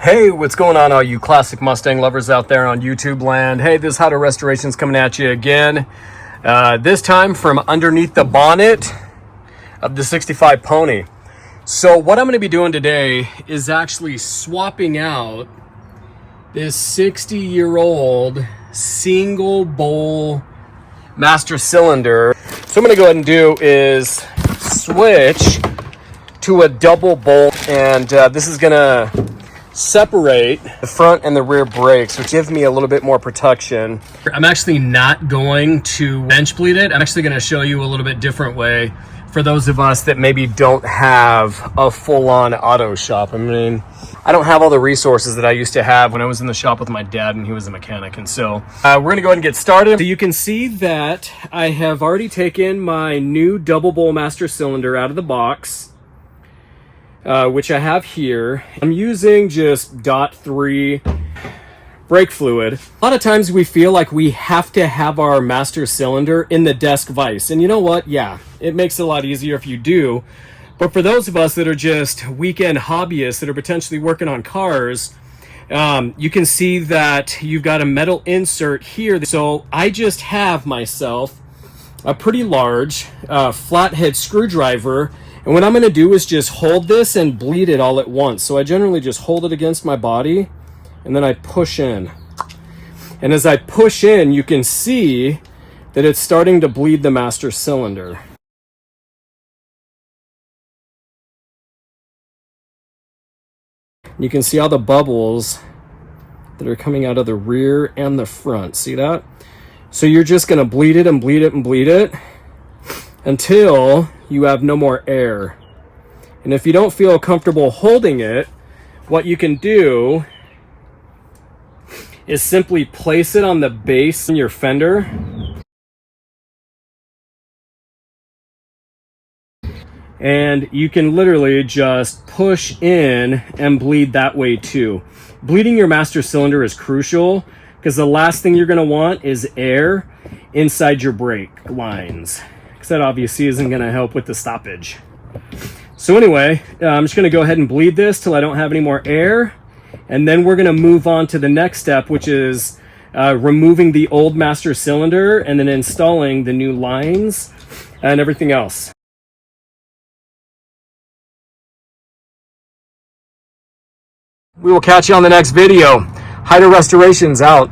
Hey, what's going on, all you classic Mustang lovers out there on YouTube land? Hey, this How to Restoration's coming at you again. This time from underneath the bonnet of the 65 Pony. So what I'm going to be doing today is actually swapping out this 60-year-old single bowl master cylinder. So I'm going to go ahead and do is switch to a double bowl, and this is going to separate the front and the rear brakes, which gives me a little bit more protection. I'm actually not going to bench bleed it. I'm actually going to show you a little bit different way for those of us that maybe don't have a full-on auto shop. I mean, I don't have all the resources that I used to have when I was in the shop with my dad and he was a mechanic. And so we're going to go ahead and get started. So you can see that I have already taken my new double bowl master cylinder out of the box, which I have here. I'm using just .3 brake fluid. A lot of times we feel like we have to have our master cylinder in the desk vise. And you know what? Yeah, it makes it a lot easier if you do. But for those of us that are just weekend hobbyists that are potentially working on cars, you can see that you've got a metal insert here. So I just have myself a pretty large flathead screwdriver. And what I'm going to do is just hold this and bleed it all at once. So I generally just hold it against my body and then I push in. And as I push in, you can see that it's starting to bleed the master cylinder. You can see all the bubbles that are coming out of the rear and the front. See that? So you're just going to bleed it and bleed it and bleed it until you have no more air. And if you don't feel comfortable holding it, what you can do is simply place it on the base in your fender. And you can literally just push in and bleed that way too. Bleeding your master cylinder is crucial because the last thing you're going to want is air inside your brake lines, because that obviously isn't going to help with the stoppage. So anyway, I'm just going to go ahead and bleed this till I don't have any more air, and then we're going to move on to the next step, which is removing the old master cylinder and then installing the new lines and everything else. We will catch you on the next video. How to Restoration's out.